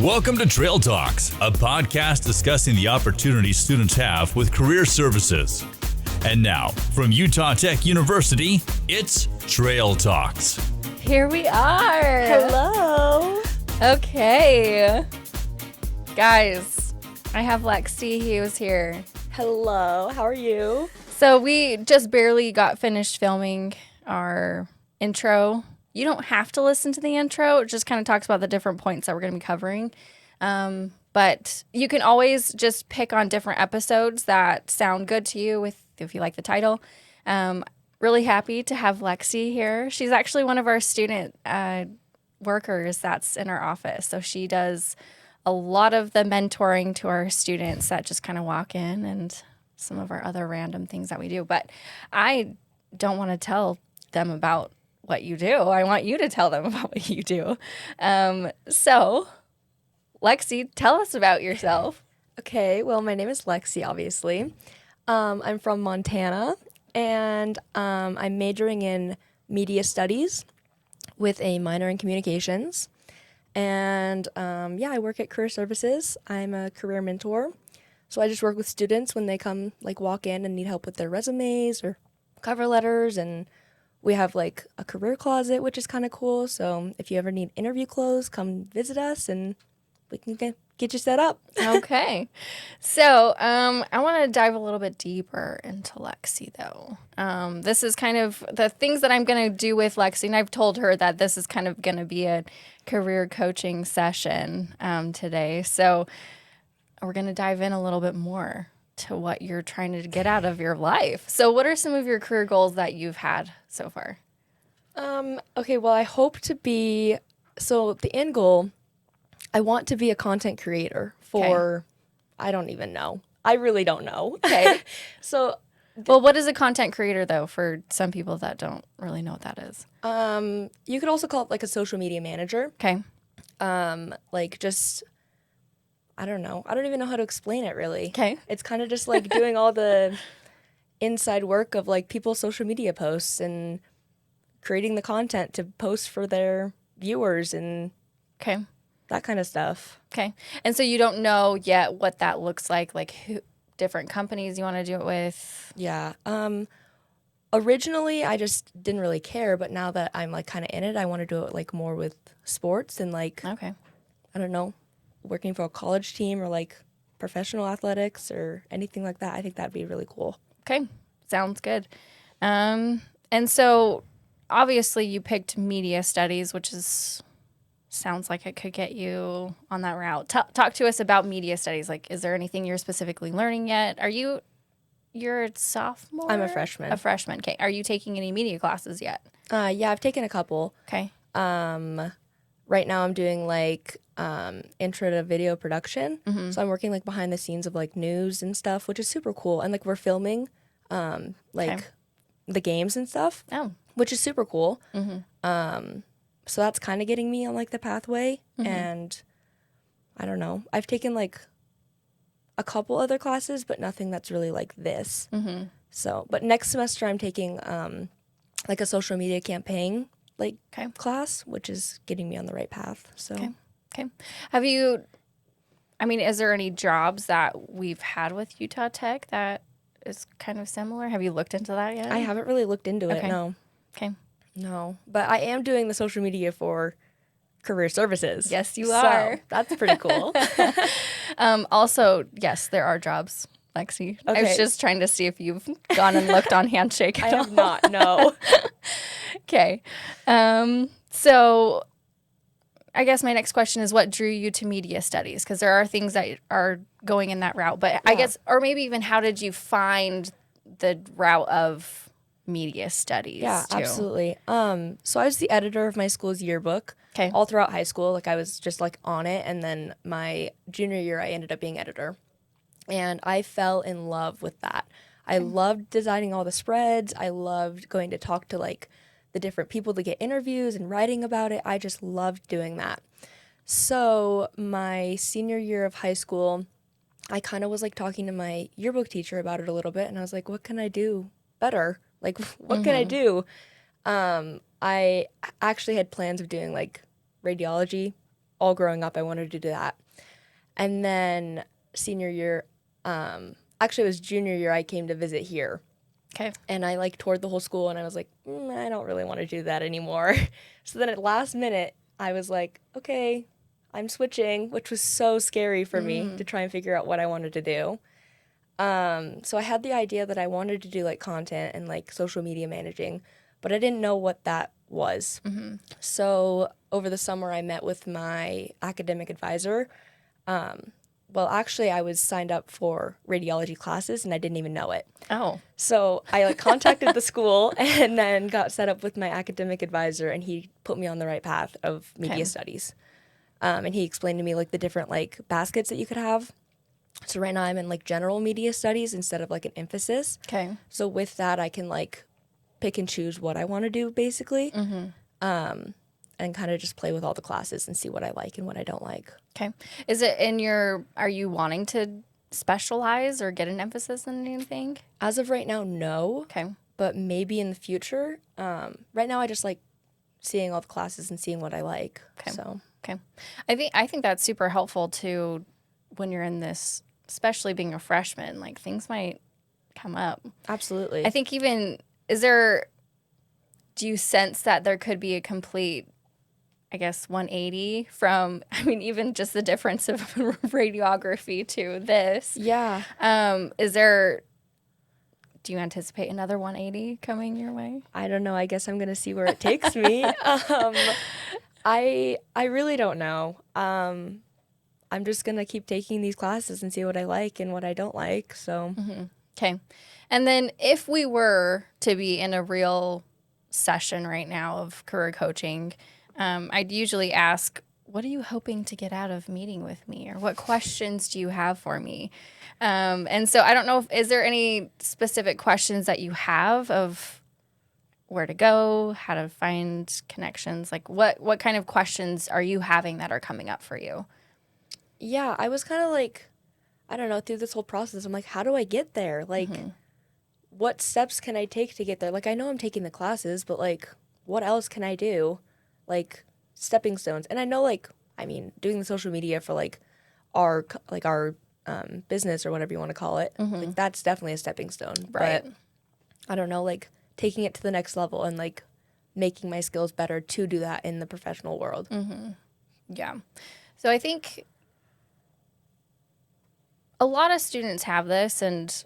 Welcome to Trail Talks, a podcast discussing the opportunities students have with career services. And now, from Utah Tech University, it's Trail Talks. Here we are. Hello. Okay. Guys, I have Lexi. He was here. Hello. How are you? So we just barely got finished filming our intro. You don't have to listen to the intro. It just kind of talks about the different points that we're going to be covering. But you can always just pick on different episodes that sound good to you if you like the title. Really happy to have Lexi here. She's actually one of our student workers that's in our office. So she does a lot of the mentoring to our students that just kind of walk in and some of our other random things that we do. But I don't want to tell them about what you do. I want you to tell them about what you do. So, Lexi, tell us about yourself. Okay, well, my name is Lexi, obviously. I'm from Montana, and I'm majoring in media studies with a minor in communications. And I work at Career Services. I'm a career mentor. So I just work with students when they come, walk in and need help with their resumes or cover letters, and we have a career closet, which is kind of cool. So if you ever need interview clothes, come visit us and we can get you set up. Okay. So I want to dive a little bit deeper into Lexi, though. This is kind of the things that I'm going to do with Lexi. And I've told her that this is kind of going to be a career coaching session today. So we're going to dive in a little bit more to what you're trying to get out of your life. So what are some of your career goals that you've had so far? Okay, well, I hope to be, so the end goal, I want to be a content creator for, I don't even know. I really don't know. Okay. So, well, what is a content creator, though, for some people that don't really know what that is? You could also call it a social media manager. Okay. I don't know. I don't even know how to explain it, really. Okay. It's kind of just doing all the inside work of people's social media posts and creating the content to post for their viewers and that kind of stuff. Okay. And so you don't know yet what that looks like who different companies you want to do it with? Yeah. Originally, I just didn't really care, but now that I'm kind of in it, I want to do it more with sports and okay. I don't know, working for a college team or professional athletics or anything like that. I think that'd be really cool. Okay. Sounds good. And so obviously you picked media studies, which sounds like it could get you on that route. Talk to us about media studies. Is there anything you're specifically learning yet? You're a sophomore? I'm a freshman. A freshman. Okay. Are you taking any media classes yet? Yeah, I've taken a couple. Okay. Right now I'm doing intro to video production. Mm-hmm. So I'm working behind the scenes of news and stuff, which is super cool. And we're filming the games and stuff. Oh. Which is super cool. Mm-hmm. So that's kind of getting me on the pathway. Mm-hmm. And I don't know. I've taken a couple other classes, but nothing that's really this. Mm-hmm. So, but next semester I'm taking a social media campaign class, which is getting me on the right path. So, okay. Have you? Is there any jobs that we've had with Utah Tech that is kind of similar? Have you looked into that yet? I haven't really looked into it. No. Okay. No, but I am doing the social media for Career Services. Yes, you are. So that's pretty cool. Also, yes, there are jobs, Lexi. Okay. I was just trying to see if you've gone and looked on Handshake. I have not, no. Okay. So I guess my next question is, what drew you to media studies? Because there are things that are going in that route. But I guess, or maybe even how did you find the route of media studies? Yeah, too? Absolutely. So I was the editor of my school's yearbook. Okay. All throughout high school, I was just on it, and then my junior year, I ended up being editor, and I fell in love with that. I loved designing all the spreads. I loved going to talk to the different people to get interviews and writing about it. I just loved doing that. So my senior year of high school, I kind of was talking to my yearbook teacher about it a little bit, and I was like, what can I do better? What can I do? I actually had plans of doing radiology all growing up, I wanted to do that. And then senior year, actually it was junior year, I came to visit here. Okay. And I like toured the whole school and I was like, I don't really want to do that anymore. So then at last minute, I was like, okay, I'm switching, which was so scary for me to try and figure out what I wanted to do. So I had the idea that I wanted to do like content and like social media managing, but I didn't know what that was. So over the summer, I met with my academic advisor. Well, actually, I was signed up for radiology classes and I didn't even know it. Oh. So I like contacted the school and then got set up with my academic advisor, and he put me on the right path of media studies. And he explained to me like the different like baskets that you could have. So right now I'm in like general media studies instead of like an emphasis. Okay. So with that, I can like pick and choose what I want to do basically. And kind of just play with all the classes and see what I like and what I don't like. Okay. Is it are you wanting to specialize or get an emphasis in anything? As of right now, no. Okay. But maybe in the future. Right now I just like seeing all the classes and seeing what I like. Okay. So Okay. I think that's super helpful too when you're in this, especially being a freshman, like things might come up. absolutely. I think even do you sense that there could be a complete, I guess, 180 from, I mean, even just the difference of radiography to this? Yeah. Do you anticipate another 180 coming your way? I don't know. I guess I'm going to see where it takes me. I really don't know. I'm just going to keep taking these classes and see what I like and what I don't like. So, Okay. And then if we were to be in a real session right now of career coaching, I'd usually ask, what are you hoping to get out of meeting with me? Or what questions do you have for me? And so I don't know, is there any specific questions that you have of where to go, how to find connections? Like what kind of questions are you having that are coming up for you? yeah, I was kind of like, I don't know, through this whole process, I'm like, how do I get there? Like, what steps can I take to get there? Like, I know I'm taking the classes, but like, what else can I do? Like, stepping stones. And I know, like, I mean, doing the social media for like our business or whatever you want to call it, like that's definitely a stepping stone. Right. But I don't know, like taking it to the next level and like making my skills better to do that in the professional world. Yeah. So I think a lot of students have this, and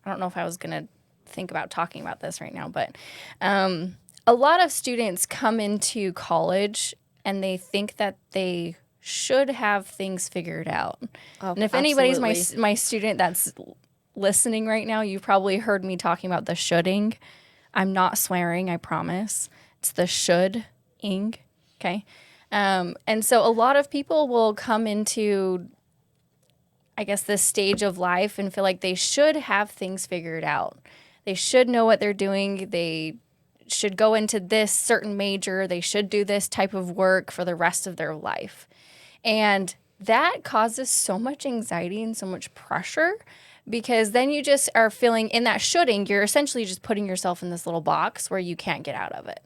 I don't know if I was going to think about talking about this right now, but a lot of students come into college and they think that they should have things figured out. Oh, and if anybody's absolutely. my student that's listening right now, you've probably heard me talking about the shoulding. I'm not swearing, I promise. It's the should-ing, okay? And so a lot of people will come into, I guess, this stage of life and feel like they should have things figured out. They should know what they're doing. They should go into this certain major. They should do this type of work for the rest of their life. And that causes so much anxiety and so much pressure, because then you just are feeling in that shoulding, you're essentially just putting yourself in this little box where you can't get out of it.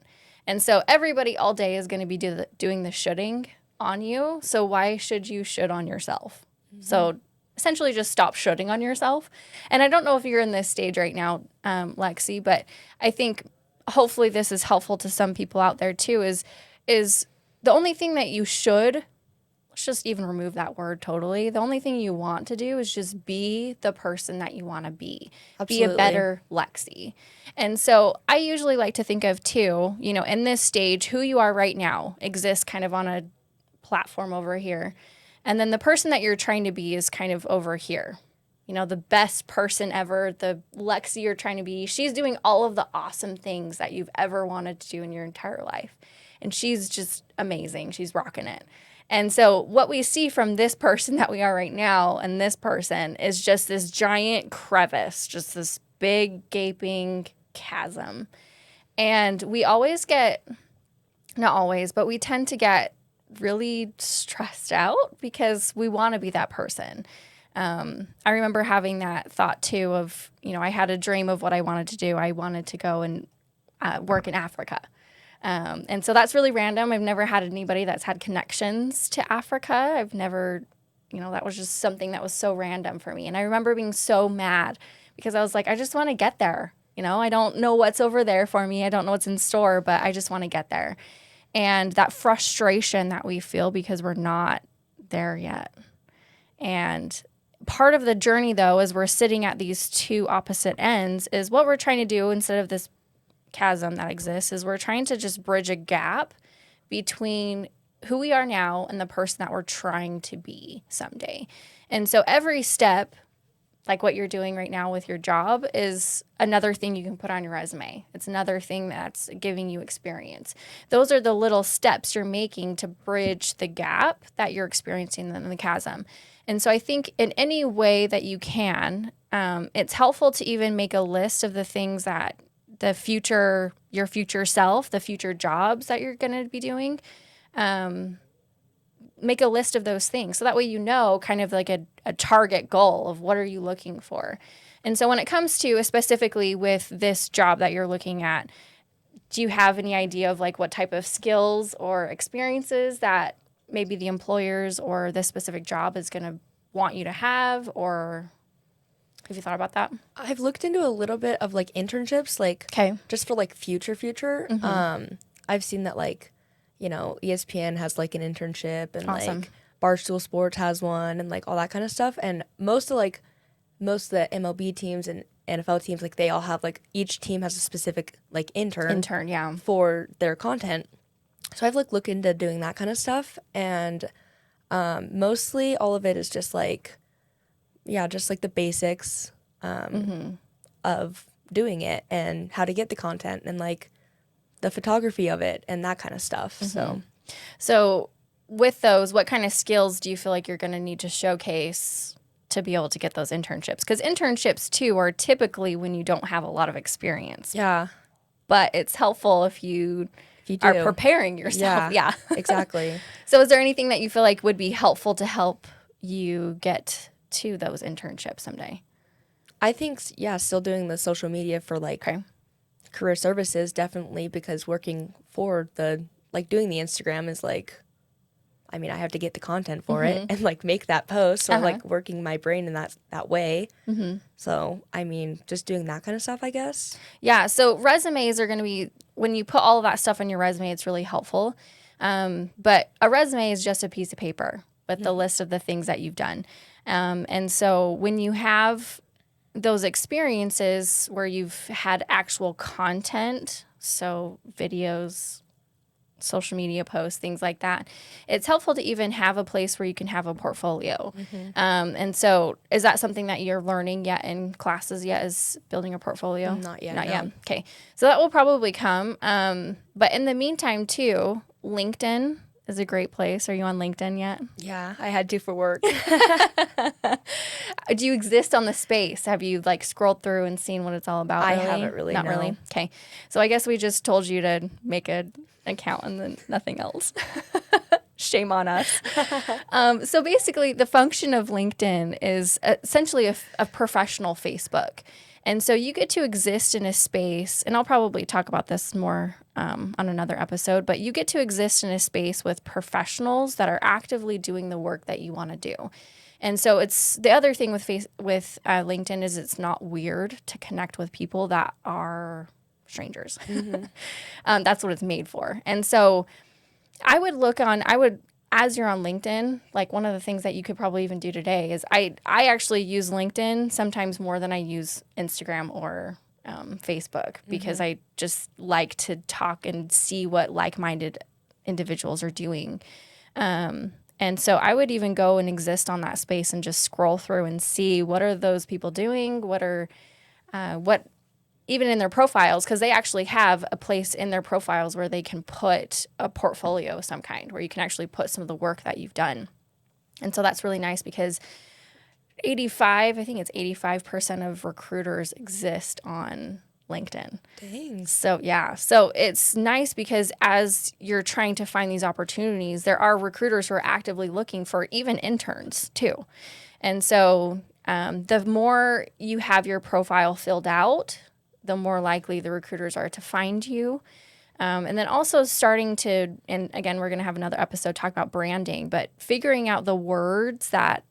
And so everybody all day is going to be doing the shoulding on you. So why should you should on yourself? So essentially just stop shoulding on yourself. And I don't know if you're in this stage right now, Lexi, but I think hopefully this is helpful to some people out there too, is the only thing that you should, let's just even remove that word totally. The only thing you want to do is just be the person that you want to be. Be a Absolutely. better Lexi. And so I usually like to think of too, you know, in this stage, who you are right now exists kind of on a platform over here. And then the person that you're trying to be is kind of over here. You know, the best person ever, the Lexi you're trying to be, she's doing all of the awesome things that you've ever wanted to do in your entire life. And she's just amazing. She's rocking it. And so what we see from this person that we are right now and this person is just this giant crevice, just this big gaping chasm. And we always get, not always, but we tend to get really stressed out because we want to be that person. I remember having that thought too of, you know, I had a dream of what I wanted to do. I wanted to go and work in Africa. And so that's really random. I've never had anybody that's had connections to Africa. I've never, that was just something that was so random for me. And I remember being so mad because I was like, I just want to get there. I don't know what's over there for me. I don't know what's in store, but I just want to get there. And that frustration that we feel because we're not there yet. And part of the journey, though, as we're sitting at these two opposite ends, is what we're trying to do instead of this chasm that exists, is we're trying to just bridge a gap between who we are now and the person that we're trying to be someday. And so every step, like what you're doing right now with your job, is another thing you can put on your resume. It's another thing that's giving you experience. Those are the little steps you're making to bridge the gap that you're experiencing in the chasm. And so I think in any way that you can, it's helpful to even make a list of the things that your future self, the future jobs that you're going to be doing, make a list of those things. So that way kind of like a target goal of what are you looking for. And so when it comes to specifically with this job that you're looking at, do you have any idea of like what type of skills or experiences that maybe the employers or this specific job is going to want you to have, or have you thought about that? I've looked into a little bit of like internships, like just for like future. Mm-hmm. I've seen that like, ESPN has like an internship, and awesome. Like Barstool Sports has one, and like all that kind of stuff. And most of the MLB teams and NFL teams, like they all have like each team has a specific like intern, yeah, for their content. So I've like looked into doing that kind of stuff, and mostly all of it is just like, just like the basics of doing it and how to get the content and like the photography of it and that kind of stuff. Mm-hmm. So with those, what kind of skills do you feel like you're going to need to showcase to be able to get those internships? Because internships too are typically when you don't have a lot of experience. Yeah. But it's helpful if you are preparing yourself. Yeah. Exactly. So is there anything that you feel like would be helpful to help you get to those internships someday? I think, still doing the social media for like career services, definitely, because working for doing the Instagram is like, I have to get the content for it and like make that post. So like working my brain in that way. Mm-hmm. So, just doing that kind of stuff, I guess. Yeah. So resumes are going to be, when you put all of that stuff on your resume, it's really helpful. But a resume is just a piece of paper with the list of the things that you've done. And so when you have those experiences where you've had actual content, so videos, social media posts, things like that, it's helpful to even have a place where you can have a portfolio. Mm-hmm. And so is that something that you're learning yet in classes yet, is building a portfolio? Not yet. Not yet. Okay. So that will probably come. But in the meantime too, LinkedIn is a great place. Are you on LinkedIn yet? Yeah, I had to for work. Do you exist on the space? Have you like scrolled through and seen what it's all about? I haven't really. Not really. Okay. So I guess we just told you to make an account and then nothing else. Shame on us. So basically the function of LinkedIn is essentially a professional Facebook. And so you get to exist in a space, and I'll probably talk about this more on another episode, but you get to exist in a space with professionals that are actively doing the work that you want to do. And so it's the other thing with LinkedIn is it's not weird to connect with people that are strangers. Mm-hmm. That's what it's made for. And so as you're on LinkedIn, like one of the things that you could probably even do today is I actually use LinkedIn sometimes more than I use Instagram or Facebook, because I just like to talk and see what like-minded individuals are doing. And so I would even go and exist on that space and just scroll through and see what are those people doing, what even in their profiles, because they actually have a place in their profiles where they can put a portfolio of some kind, where you can actually put some of the work that you've done. And so that's really nice because 85% of recruiters exist on LinkedIn. Dang. So yeah, so it's nice because as you're trying to find these opportunities, there are recruiters who are actively looking for even interns too. And so the more you have your profile filled out, the more likely the recruiters are to find you. And then also starting to, and again, we're going to have another episode talk about branding, but figuring out the words that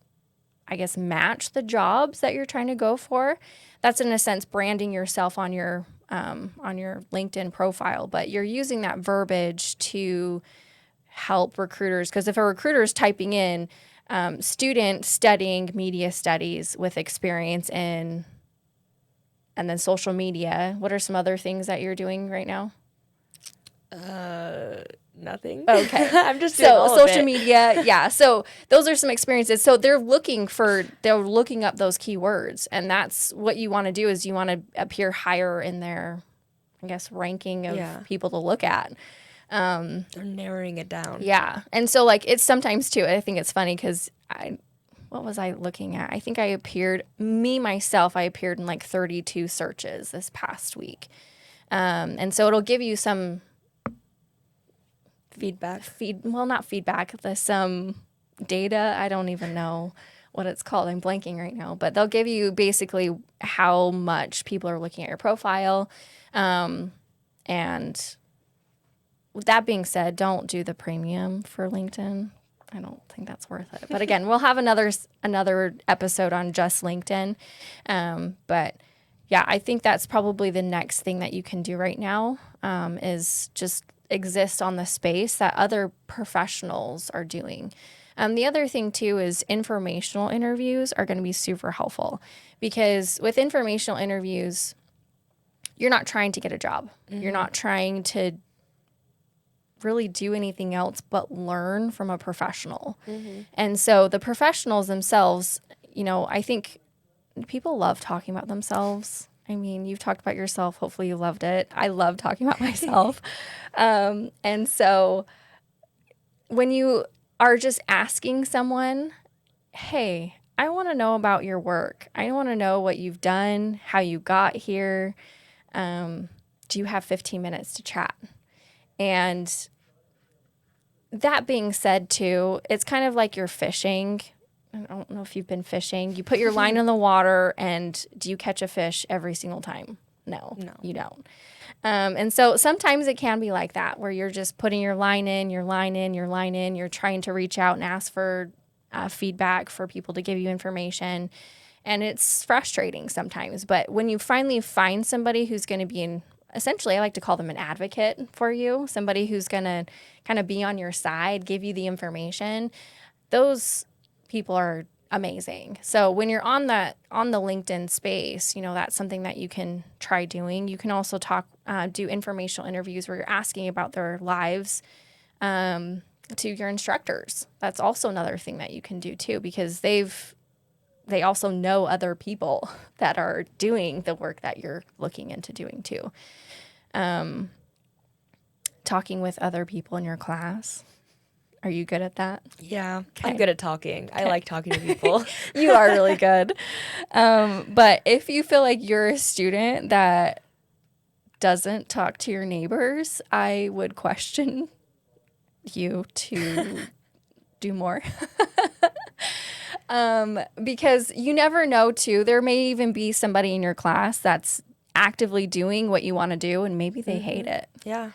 I guess match the jobs that you're trying to go for. That's in a sense branding yourself on your LinkedIn profile, but you're using that verbiage to help recruiters. Because if a recruiter is typing in student studying media studies with experience in, and then social media, what are some other things that you're doing right now? Nothing. Okay. I'm just doing all social of it. media. Yeah. So those are some experiences. So they're looking up those keywords, and that's what you want to do is you want to appear higher in their, I guess, ranking of people to look at. They're narrowing it down. Yeah. And so like it's sometimes too, I think it's funny because what was I looking at? I think I appeared in like 32 searches this past week. And so it'll give you some Feedback. Not feedback, some data. I don't even know what it's called. I'm blanking right now, but they'll give you basically how much people are looking at your profile. And with that being said, don't do the premium for LinkedIn. I don't think that's worth it. But again, we'll have another episode on just LinkedIn. But yeah, I think that's probably the next thing that you can do right now is just exist on the space that other professionals are doing. The other thing too is informational interviews are going to be super helpful because with informational interviews, you're not trying to get a job. Mm-hmm. You're not trying to really do anything else but learn from a professional. Mm-hmm. And so the professionals themselves, I think people love talking about themselves. I mean, you've talked about yourself. Hopefully you loved it. I love talking about myself. And so when you are just asking someone, hey, I want to know about your work. I want to know what you've done, how you got here. Do you have 15 minutes to chat? And that being said, too, it's kind of like you're fishing. I don't know if you've been fishing. You put your line in the water, and do you catch a fish every single time? No, you don't. And so sometimes it can be like that, where you're just putting your line in. You're trying to reach out and ask for feedback for people to give you information. And it's frustrating sometimes. But when you finally find somebody who's going to be essentially, I like to call them an advocate for you, somebody who's going to kind of be on your side, give you the information, those people are amazing. So when you're on the LinkedIn space, that's something that you can try doing. You can also do informational interviews where you're asking about their lives to your instructors. That's also another thing that you can do too, because they also know other people that are doing the work that you're looking into doing too. Talking with other people in your class. Are you good at that? Yeah, okay. I'm good at talking. Okay. I like talking to people. You are really good. But if you feel like you're a student that doesn't talk to your neighbors, I would question you to do more. Because you never know, too. There may even be somebody in your class that's actively doing what you want to do, and maybe they hate it. Yeah.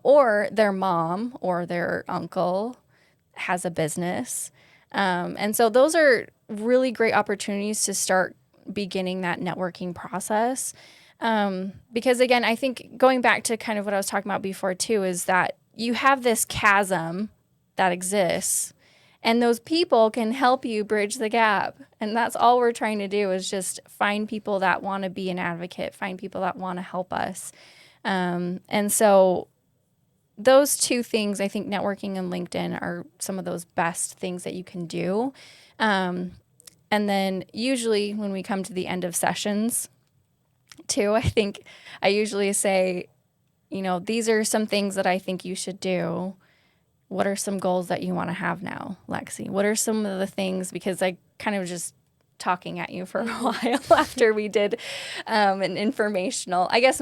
Or their mom or their uncle has a business. And so those are really great opportunities to start beginning that networking process. Because again, I think going back to kind of what I was talking about before too, is that you have this chasm that exists and those people can help you bridge the gap. And that's all we're trying to do is just find people that want to be an advocate, find people that want to help us. And so those two things, I think networking and LinkedIn are some of those best things that you can do. And then usually when we come to the end of sessions too, I think I usually say, these are some things that I think you should do. What are some goals that you want to have now, Lexi? What are some of the things, because I kind of just talking at you for a while after we did an informational, I guess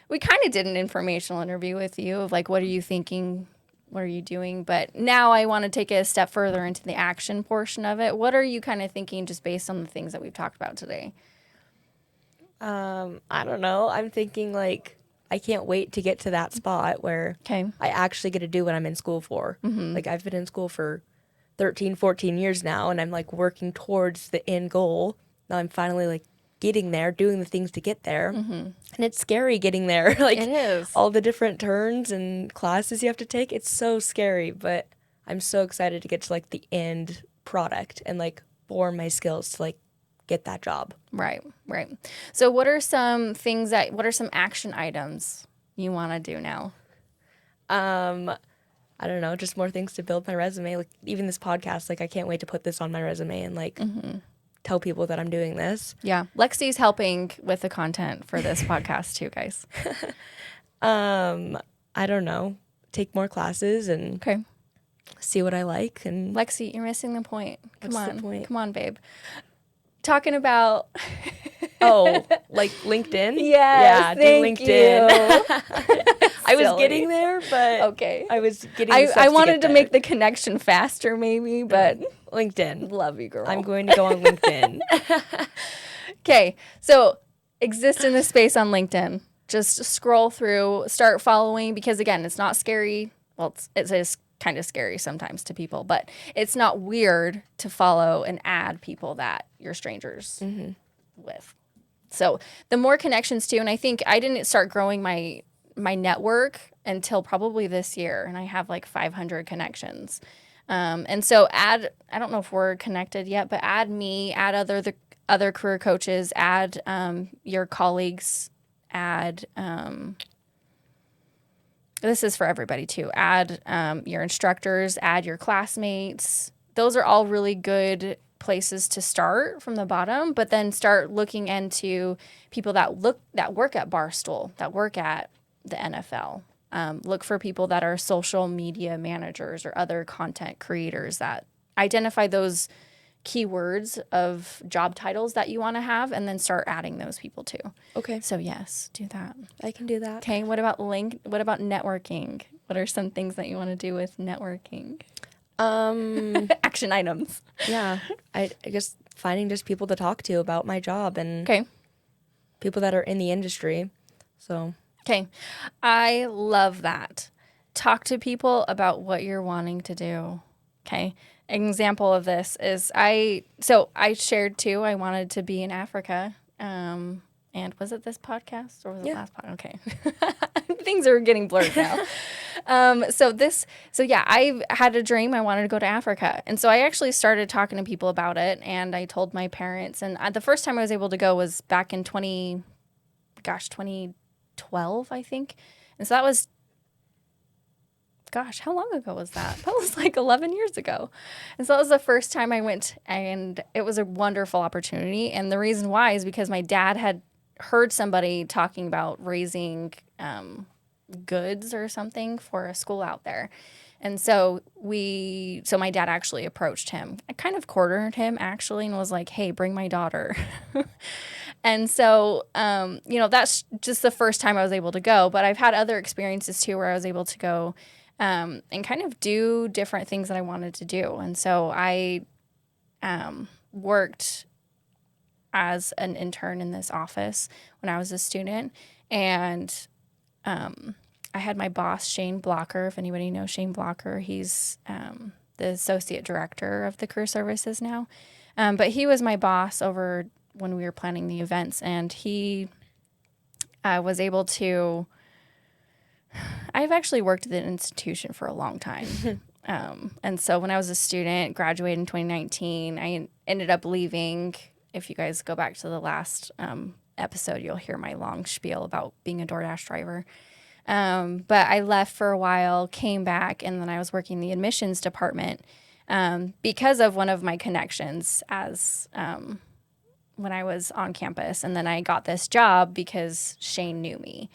we kind of did an informational interview with you of like, what are you thinking? What are you doing? But now I want to take it a step further into the action portion of it. What are you kind of thinking just based on the things that we've talked about today? I don't know. I'm thinking like, I can't wait to get to that spot where Okay. I actually get to do what I'm in school for. Like, I've been in school for 13, 14 years now, and I'm like working towards the end goal. Now I'm finally like getting there, doing the things to get there. And it's scary getting there. Like, It is. all the different turns and classes you have to take. It's so scary, but I'm so excited to get to like the end product and like form my skills to like get that job. Right. So what are some action items you want to do now? I don't know, just more things to build my resume. Like, even this podcast, like, I can't wait to put this on my resume and like tell people that I'm doing this. Yeah. Lexi's helping with the content for this podcast too, guys. I don't know, take more classes and Okay. see what I like. And Lexi, you're missing the point. What's the point? Come on, babe. Talking about like LinkedIn? yes, do thank LinkedIn. I was Silly. getting there, but Okay. I was getting I wanted to make the connection faster maybe, but LinkedIn. love you, girl. I'm going to go on LinkedIn. Okay, so exist in this space on LinkedIn. Just scroll through, start following, because again, it's not scary. Well, it is kind of scary sometimes to people, but it's not weird to follow and add people that you're strangers with. So the more connections too, and I think I didn't start growing my network until probably this year, and I have like 500 connections. And so I don't know if we're connected yet, but add me, add other career coaches, add your colleagues, add, this is for everybody too, add your instructors, add your classmates. Those are all really good places to start from the bottom, but then start looking into people that work at Barstool, that work at the NFL. Look for people that are social media managers or other content creators that identify those keywords of job titles that you want to have, and then start adding those people too. Okay. So yes, do that. I can do that. Okay. What about networking? What are some things that you want to do with networking? Action items. Yeah. I guess finding just people to talk to about my job and Okay. people that are in the industry. So. Okay. I love that. Talk to people about what you're wanting to do. Okay. An example of this is I shared too, I wanted to be in Africa. And was it this podcast or was it last podcast? Okay. Things are getting blurred now. So I had a dream. I wanted to go to Africa. And so I actually started talking to people about it, and I told my parents. And the first time I was able to go was back in 2012, I think. And so that was, how long ago was that? That was like 11 years ago. And so that was the first time I went, and it was a wonderful opportunity. And the reason why is because my dad had heard somebody talking about raising goods or something for a school out there. And so my dad actually approached him. I kind of cornered him actually and was like, hey, bring my daughter. And so, that's just the first time I was able to go. But I've had other experiences too where I was able to go and kind of do different things that I wanted to do. And so I worked as an intern in this office when I was a student. And I had my boss, Shane Blocker. If anybody knows Shane Blocker, he's the associate director of the career services now. But he was my boss over when we were planning the events, and he was able to. I've actually worked at the institution for a long time. And so when I was a student, graduated in 2019, I ended up leaving. If you guys go back to the last episode, you'll hear my long spiel about being a DoorDash driver. But I left for a while, came back, and then I was working in the admissions department because of one of my connections as when I was on campus. And then I got this job because Shane knew me.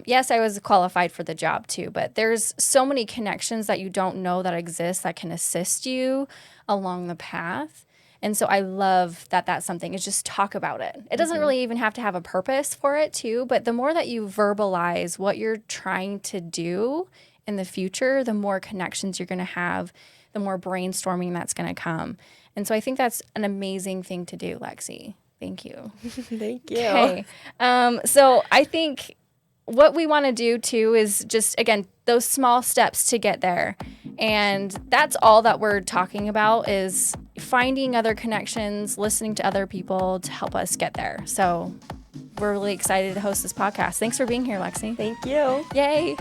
Yes, I was qualified for the job too, but there's so many connections that you don't know that exist that can assist you along the path. And so I love that that's something, is just talk about it. It doesn't really even have to have a purpose for it too, but the more that you verbalize what you're trying to do in the future, the more connections you're going to have, the more brainstorming that's going to come. And so I think that's an amazing thing to do, Lexi. Thank you. Thank you. Okay. So I think what we want to do too is just, again, those small steps to get there. And that's all that we're talking about, is finding other connections, listening to other people to help us get there. So we're really excited to host this podcast. Thanks for being here, Lexi. Thank you. Yay.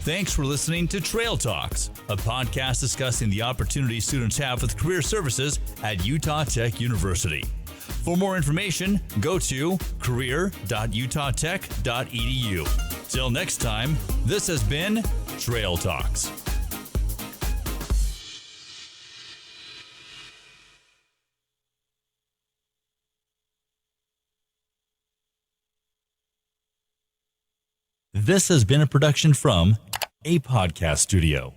Thanks for listening to Trail Talks, a podcast discussing the opportunities students have with career services at Utah Tech University. For more information, go to career.utahtech.edu. Till next time, this has been Trail Talks. This has been a production from a podcast studio.